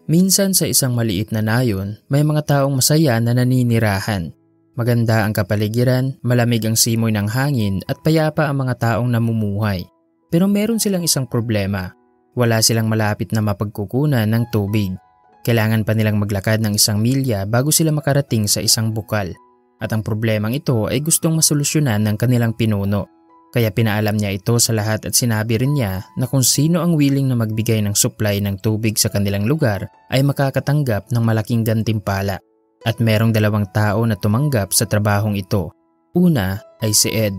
Minsan sa isang maliit na nayon, may mga taong masaya na naninirahan. Maganda ang kapaligiran, malamig ang simoy ng hangin at payapa ang mga taong namumuhay. Pero meron silang isang problema. Wala silang malapit na mapagkukunan ng tubig. Kailangan pa nilang maglakad ng 1 milya bago sila makarating sa isang bukal. At ang problemang ito ay gustong masolusyonan ng kanilang pinuno. Kaya pinaalam niya ito sa lahat at sinabi rin niya na kung sino ang willing na magbigay ng supply ng tubig sa kanilang lugar ay makakatanggap ng malaking gantimpala. At merong 2 tao na tumanggap sa trabahong ito. Una ay si Ed.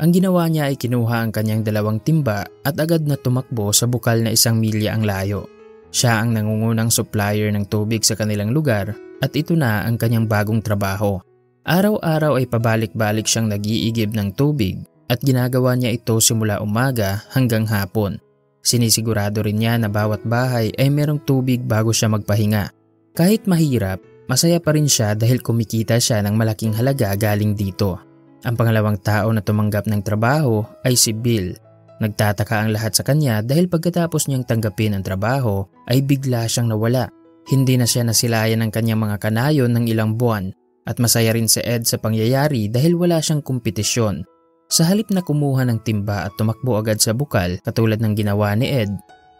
Ang ginawa niya ay kinuha ang kanyang 2 timba at agad na tumakbo sa bukal na 1 milya ang layo. Siya ang nangungunang supplier ng tubig sa kanilang lugar at ito na ang kanyang bagong trabaho. Araw-araw ay pabalik-balik siyang nag-iigib ng tubig. At ginagawa niya ito simula umaga hanggang hapon. Sinisigurado rin niya na bawat bahay ay merong tubig bago siya magpahinga. Kahit mahirap, masaya pa rin siya dahil kumikita siya ng malaking halaga galing dito. Ang pangalawang tao na tumanggap ng trabaho ay si Bill. Nagtataka ang lahat sa kanya dahil pagkatapos niyang tanggapin ang trabaho ay bigla siyang nawala. Hindi na siya nasilayan ng kanyang mga kanayon ng ilang buwan at masaya rin si Ed sa pangyayari dahil wala siyang kompetisyon. Sa halip na kumuha ng timba at tumakbo agad sa bukal katulad ng ginawa ni Ed,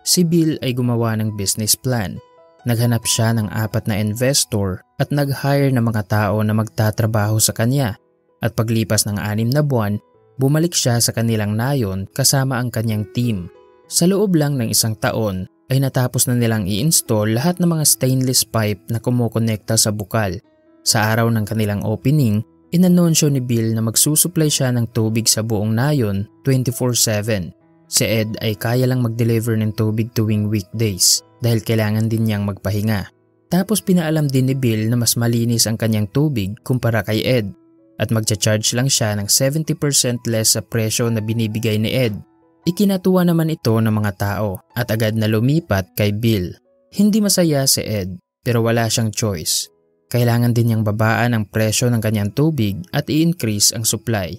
si Bill ay gumawa ng business plan. Naghanap siya ng 4 na investor at nag-hire ng mga tao na magtatrabaho sa kanya. At paglipas ng 6 na buwan, bumalik siya sa kanilang nayon kasama ang kanyang team. Sa loob lang ng 1 taon ay natapos na nilang i-install lahat ng mga stainless pipe na kumukonekta sa bukal. Sa araw ng kanilang opening, inanunsyo ni Bill na magsusupply siya ng tubig sa buong nayon 24/7. Si Ed ay kaya lang mag-deliver ng tubig tuwing weekdays dahil kailangan din niyang magpahinga. Tapos pinaalam din ni Bill na mas malinis ang kanyang tubig kumpara kay Ed at magcha-charge lang siya ng 70% less sa presyo na binibigay ni Ed. Ikinatuwa naman ito ng mga tao at agad na lumipat kay Bill. Hindi masaya si Ed pero wala siyang choice. Kailangan din niyang babaan ang presyo ng kanyang tubig at i-increase ang supply.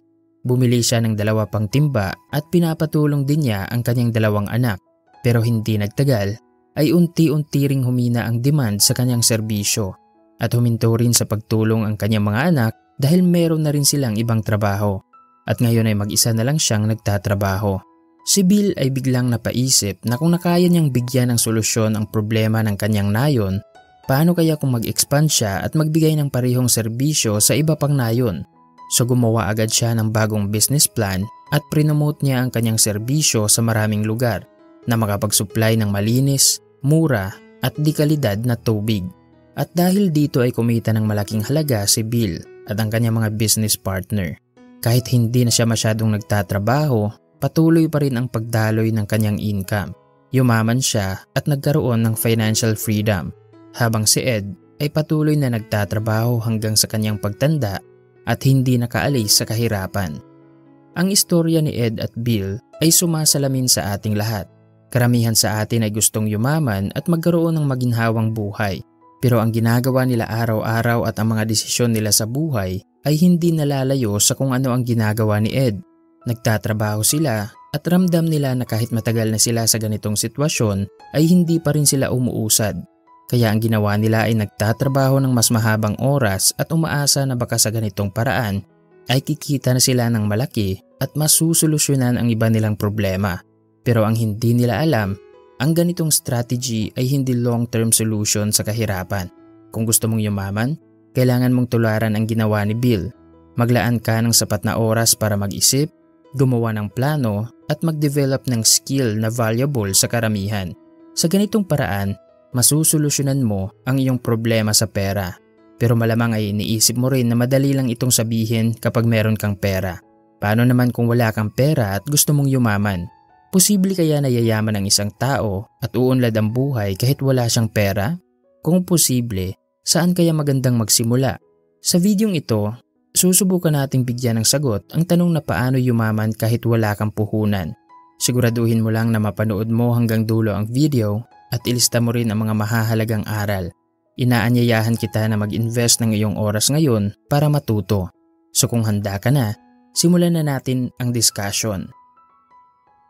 Bumili siya ng 2 pang timba at pinapatulong din niya ang kanyang 2 anak. Pero hindi nagtagal ay unti-unti ring humina ang demand sa kanyang serbisyo at huminto rin sa pagtulong ang kanyang mga anak dahil meron na rin silang ibang trabaho at ngayon ay mag-isa na lang siyang nagtatrabaho. Si Bill ay biglang napaisip na kung nakaya niyang bigyan ng solusyon ang problema ng kanyang nayon, paano kaya kung mag-expand siya at magbigay ng parehong serbisyo sa iba pang nayon? So gumawa agad siya ng bagong business plan at prinomote niya ang kanyang serbisyo sa maraming lugar na makapag-supply ng malinis, mura at di kalidad na tubig. At dahil dito ay kumita ng malaking halaga si Bill at ang kanyang mga business partner. Kahit hindi na siya masyadong nagtatrabaho, patuloy pa rin ang pagdaloy ng kanyang income. Yumaman siya at nagkaroon ng financial freedom. Habang si Ed ay patuloy na nagtatrabaho hanggang sa kanyang pagtanda at hindi nakaalis sa kahirapan. Ang istorya ni Ed at Bill ay sumasalamin sa ating lahat. Karamihan sa atin ay gustong yumaman at magkaroon ng maginhawang buhay. Pero ang ginagawa nila araw-araw at ang mga desisyon nila sa buhay ay hindi nalalayo sa kung ano ang ginagawa ni Ed. Nagtatrabaho sila at ramdam nila na kahit matagal na sila sa ganitong sitwasyon ay hindi pa rin sila umuusad. Kaya ang ginawa nila ay nagtatrabaho ng mas mahabang oras at umaasa na baka sa ganitong paraan ay kikita na sila ng malaki at masusolusyonan ang iba nilang problema. Pero ang hindi nila alam, ang ganitong strategy ay hindi long-term solution sa kahirapan. Kung gusto mong yumaman, kailangan mong tularan ang ginawa ni Bill. Maglaan ka ng sapat na oras para mag-isip, gumawa ng plano at mag-develop ng skill na valuable sa karamihan. Sa ganitong paraan, masusolusyonan mo ang iyong problema sa pera. Pero malamang ay iniisip mo rin na madali lang itong sabihin kapag meron kang pera. Paano naman kung wala kang pera at gusto mong yumaman? Posible kaya na yayaman ang isang tao at uunlad ang buhay kahit wala siyang pera? Kung posible, saan kaya magandang magsimula? Sa videong ito, susubukan nating bigyan ng sagot ang tanong na paano yumaman kahit wala kang puhunan. Siguraduhin mo lang na mapanood mo hanggang dulo ang video at ilista mo rin ang mga mahahalagang aral. Inaanyayahan kita na mag-invest ng iyong oras ngayon para matuto. So kung handa ka na, simulan na natin ang discussion.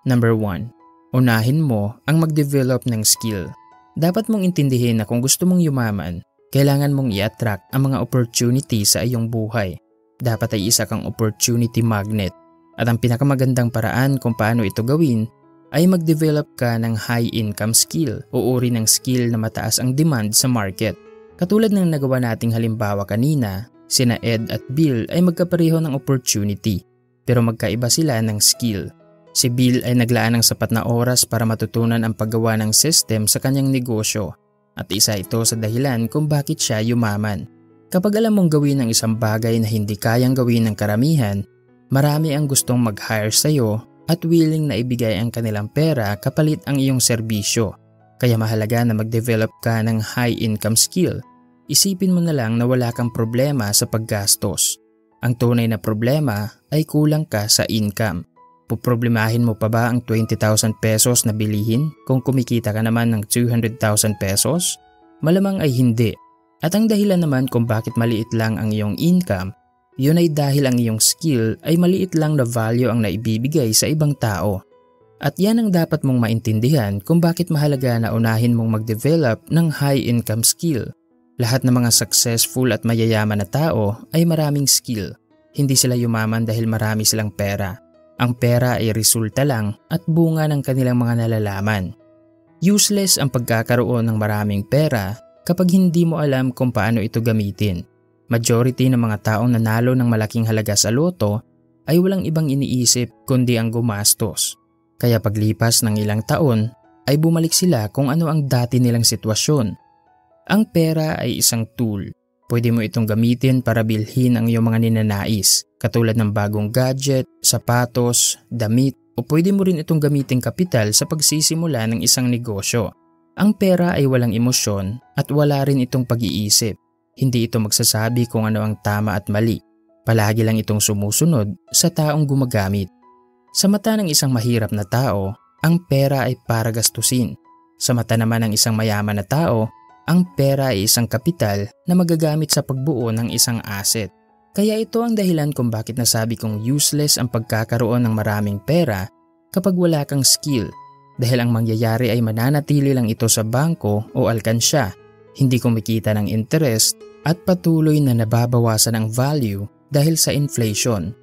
Number 1. Unahin mo ang mag-develop ng skill. Dapat mong intindihin na kung gusto mong yumaman, kailangan mong i-attract ang mga opportunity sa iyong buhay. Dapat ay isa kang opportunity magnet. At ang pinakamagandang paraan kung paano ito gawin ay mag-develop ka ng high income skill o uri ng skill na mataas ang demand sa market. Katulad ng nagawa nating halimbawa kanina, sina Ed at Bill ay magkapareho ng opportunity pero magkaiba sila ng skill. Si Bill ay naglaan ng sapat na oras para matutunan ang paggawa ng system sa kanyang negosyo at isa ito sa dahilan kung bakit siya yumaman. Kapag alam mong gawin ang isang bagay na hindi kayang gawin ng karamihan, marami ang gustong mag-hire sa iyo at willing na ibigay ang kanilang pera kapalit ang iyong serbisyo. Kaya mahalaga na mag-develop ka ng high income skill. Isipin mo na lang na wala kang problema sa paggastos. Ang tunay na problema ay kulang ka sa income. Poproblemahin mo pa ba ang 20,000 pesos na bilihin kung kumikita ka naman ng 200,000 pesos? Malamang ay hindi. At ang dahilan naman kung bakit maliit lang ang iyong income, yun ay dahil ang iyong skill ay maliit lang na value ang naibibigay sa ibang tao. At yan ang dapat mong maintindihan kung bakit mahalaga na unahin mong mag-develop ng high income skill. Lahat ng mga successful at mayayaman na tao ay maraming skill. Hindi sila yumaman dahil marami silang pera. Ang pera ay resulta lang at bunga ng kanilang mga nalalaman. Useless ang pagkakaroon ng maraming pera kapag hindi mo alam kung paano ito gamitin. Majority ng mga taong nanalo ng malaking halaga sa loto ay walang ibang iniisip kundi ang gumastos. Kaya paglipas ng ilang taon ay bumalik sila kung ano ang dati nilang sitwasyon. Ang pera ay isang tool. Pwede mo itong gamitin para bilhin ang iyong mga ninanais, katulad ng bagong gadget, sapatos, damit, o pwede mo rin itong gamitin kapital sa pagsisimula ng isang negosyo. Ang pera ay walang emosyon at wala rin itong pag-iisip. Hindi ito magsasabi kung ano ang tama at mali. Palagi lang itong sumusunod sa taong gumagamit. Sa mata ng isang mahirap na tao, ang pera ay para gastusin. Sa mata naman ng isang mayaman na tao, ang pera ay isang kapital na magagamit sa pagbuo ng isang asset. Kaya ito ang dahilan kung bakit nasabi kong useless ang pagkakaroon ng maraming pera kapag wala kang skill. Dahil ang mangyayari ay mananatili lang ito sa bangko o alkansya, hindi kumikita ng interest at patuloy na nababawasan ang value dahil sa inflation.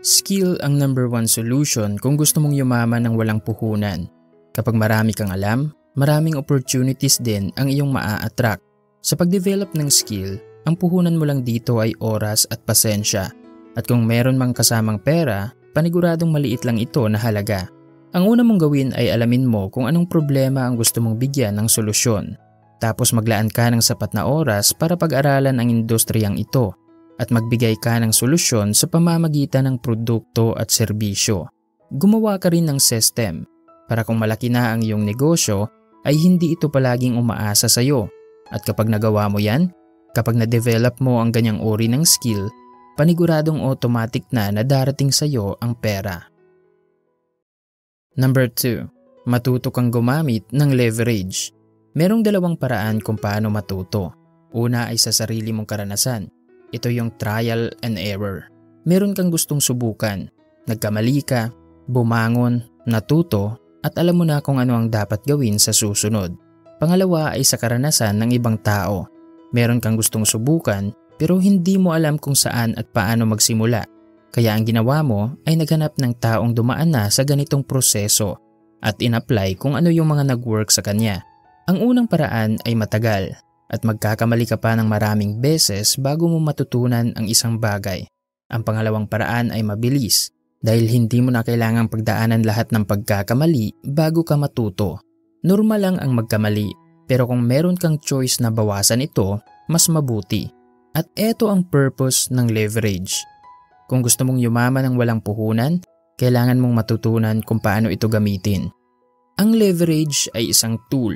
Skill ang number one solution kung gusto mong yumaman ng walang puhunan. Kapag marami kang alam, maraming opportunities din ang iyong maa-attract. Sa pag-develop ng skill, ang puhunan mo lang dito ay oras at pasensya. At kung meron mang kasamang pera, paniguradong maliit lang ito na halaga. Ang una mong gawin ay alamin mo kung anong problema ang gusto mong bigyan ng solusyon. Tapos maglaan ka ng sapat na oras para pag-aralan ang industriyang ito at magbigay ka ng solusyon sa pamamagitan ng produkto at serbisyo. Gumawa ka rin ng system para kung malaki na ang iyong negosyo ay hindi ito palaging umaasa sa iyo. At kapag nagawa mo yan, kapag na-develop mo ang ganyang uri ng skill, paniguradong automatic na darating sa iyo ang pera. Number 2. Matuto kang gumamit ng leverage. Merong dalawang paraan kung paano matuto. Una ay sa sarili mong karanasan. Ito yung trial and error. Meron kang gustong subukan. Nagkamali ka, bumangon, natuto, at alam mo na kung ano ang dapat gawin sa susunod. Pangalawa ay sa karanasan ng ibang tao. Meron kang gustong subukan pero hindi mo alam kung saan at paano magsimula. Kaya ang ginawa mo ay naghanap ng taong dumaan na sa ganitong proseso at in-apply kung ano yung mga nag-work sa kanya. Ang unang paraan ay matagal at magkakamali ka pa ng maraming beses bago mo matutunan ang isang bagay. Ang pangalawang paraan ay mabilis dahil hindi mo na kailangang pagdaanan lahat ng pagkakamali bago ka matuto. Normal lang ang magkamali, pero kung meron kang choice na bawasan ito, mas mabuti. At eto ang purpose ng leverage. Kung gusto mong yumaman ng walang puhunan, kailangan mong matutunan kung paano ito gamitin. Ang leverage ay isang tool.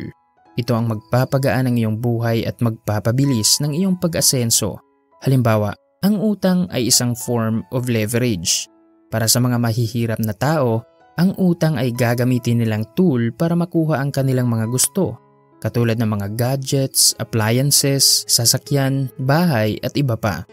Ito ang magpapagaan ng iyong buhay at magpapabilis ng iyong pag-asenso. Halimbawa, ang utang ay isang form of leverage. Para sa mga mahihirap na tao, ang utang ay gagamitin nilang tool para makuha ang kanilang mga gusto, katulad ng mga gadgets, appliances, sasakyan, bahay at iba pa.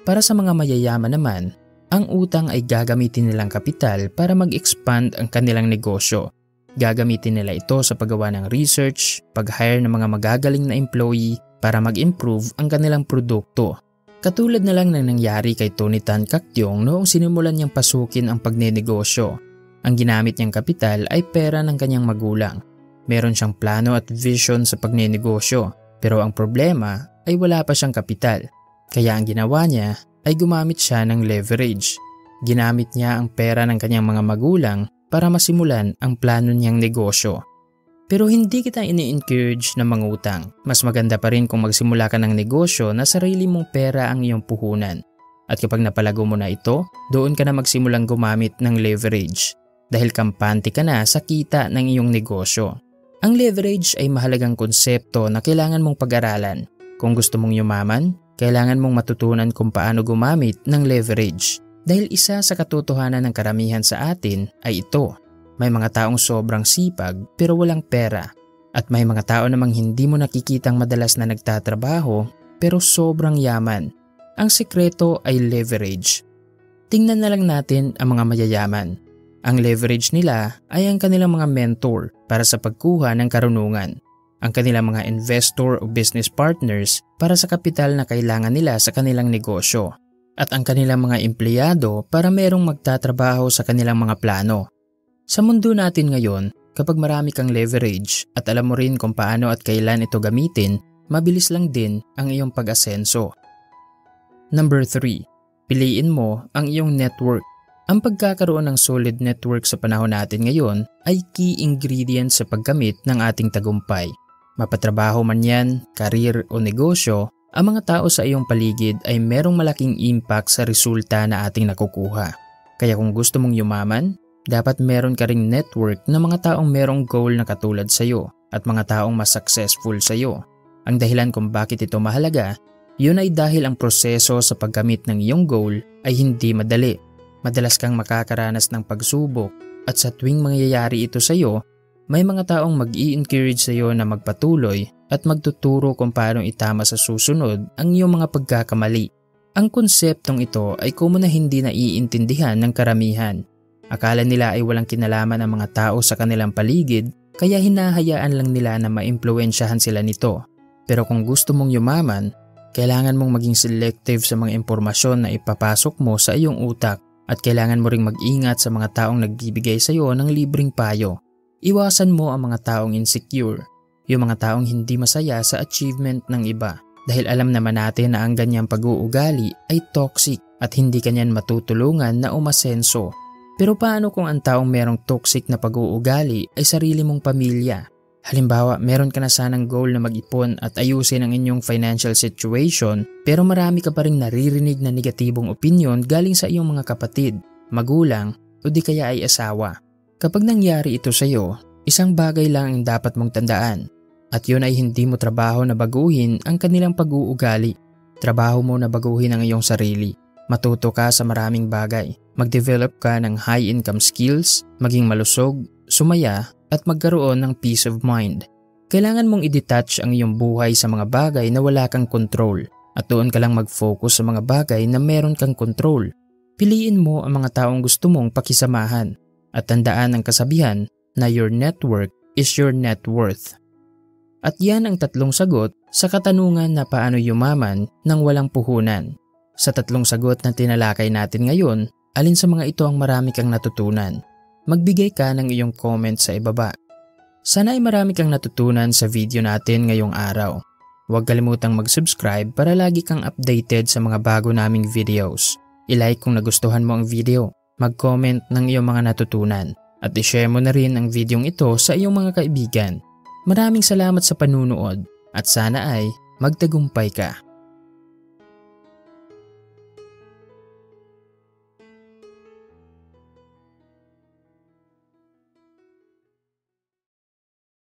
Para sa mga mayayaman naman, ang utang ay gagamitin nilang kapital para mag-expand ang kanilang negosyo. Gagamitin nila ito sa paggawa ng research, pag-hire ng mga magagaling na employee para mag-improve ang kanilang produkto. Katulad na lang ng nangyari kay Tony Tan Caktiong noong sinimulan niyang pasukin ang pagnenegosyo. Ang ginamit niyang kapital ay pera ng kanyang magulang. Meron siyang plano at vision sa pagnenegosyo, pero ang problema ay wala pa siyang kapital. Kaya ang ginawa niya ay gumamit siya ng leverage. Ginamit niya ang pera ng kanyang mga magulang para masimulan ang plano niyang negosyo. Pero hindi kita ini-encourage na mangutang. Mas maganda pa rin kung magsimula ka ng negosyo na sarili mong pera ang iyong puhunan. At kapag napalago mo na ito, doon ka na magsimulang gumamit ng leverage dahil kampante ka na sa kita ng iyong negosyo. Ang leverage ay mahalagang konsepto na kailangan mong pag-aralan. Kung gusto mong yumaman, kailangan mong matutunan kung paano gumamit ng leverage. Dahil isa sa katotohanan ng karamihan sa atin ay ito. May mga taong sobrang sipag pero walang pera. At may mga tao namang hindi mo nakikitang madalas na nagtatrabaho pero sobrang yaman. Ang sekreto ay leverage. Tingnan na lang natin ang mga mayayaman. Ang leverage nila ay ang kanilang mga mentor para sa pagkuha ng karunungan. Ang kanilang mga investor o business partners para sa kapital na kailangan nila sa kanilang negosyo. At ang kanilang mga empleyado para merong magtatrabaho sa kanilang mga plano. Sa mundo natin ngayon, kapag marami kang leverage at alam mo rin kung paano at kailan ito gamitin, mabilis lang din ang iyong pag-asenso. Number 3. Piliin mo ang iyong network. Ang pagkakaroon ng solid network sa panahon natin ngayon ay key ingredient sa pagkamit ng ating tagumpay. Mapatrabaho man yan, karir o negosyo, ang mga tao sa iyong paligid ay merong malaking impact sa resulta na ating nakukuha. Kaya kung gusto mong yumaman, dapat meron ka ring network ng mga taong merong goal na katulad sa iyo at mga taong mas successful sa iyo. Ang dahilan kung bakit ito mahalaga, yun ay dahil ang proseso sa pagkamit ng iyong goal ay hindi madali. Madalas kang makakaranas ng pagsubok at sa tuwing mangyayari ito sa iyo, may mga taong mag-i-encourage sa iyo na magpatuloy at magtuturo kung paano itama sa susunod ang iyong mga pagkakamali. Ang konseptong ito ay common na hindi naiintindihan ng karamihan. Akala nila ay walang kinalaman ang mga tao sa kanilang paligid kaya hinahayaan lang nila na maimpluwensyahan sila nito. Pero kung gusto mong yumaman, kailangan mong maging selective sa mga impormasyon na ipapasok mo sa iyong utak at kailangan mo ring mag-ingat sa mga taong nagbibigay sa iyo ng libreng payo. Iwasan mo ang mga taong insecure, yung mga taong hindi masaya sa achievement ng iba dahil alam naman natin na ang ganyang pag-uugali ay toxic at hindi kanyan matutulungan na umasenso. Pero paano kung ang taong merong toxic na pag-uugali ay sarili mong pamilya? Halimbawa, meron ka na sanang goal na mag-ipon at ayusin ang inyong financial situation pero marami ka pa ring naririnig na negatibong opinyon galing sa iyong mga kapatid, magulang o di kaya ay asawa. Kapag nangyari ito sa iyo, isang bagay lang ang dapat mong tandaan at yun ay hindi mo trabaho na baguhin ang kanilang pag-uugali. Trabaho mo na baguhin ang iyong sarili. Matuto ka sa maraming bagay. Mag-develop ka ng high-income skills, maging malusog, sumaya, at magkaroon ng peace of mind. Kailangan mong i-detach ang iyong buhay sa mga bagay na wala kang control at doon ka lang mag-focus sa mga bagay na meron kang control. Piliin mo ang mga taong gusto mong pakisamahan at tandaan ang kasabihan na your network is your net worth. At yan ang 3 sagot sa katanungan na paano yumaman ng walang puhunan. Sa 3 sagot na tinalakay natin ngayon, alin sa mga ito ang marami kang natutunan? Magbigay ka ng iyong comment sa ibaba. Sana ay marami kang natutunan sa video natin ngayong araw. Huwag kalimutang mag-subscribe para lagi kang updated sa mga bago naming videos. I-like kung nagustuhan mo ang video, mag-comment ng iyong mga natutunan, at i-share mo na rin ang videong ito sa iyong mga kaibigan. Maraming salamat sa panunood at sana ay magtagumpay ka.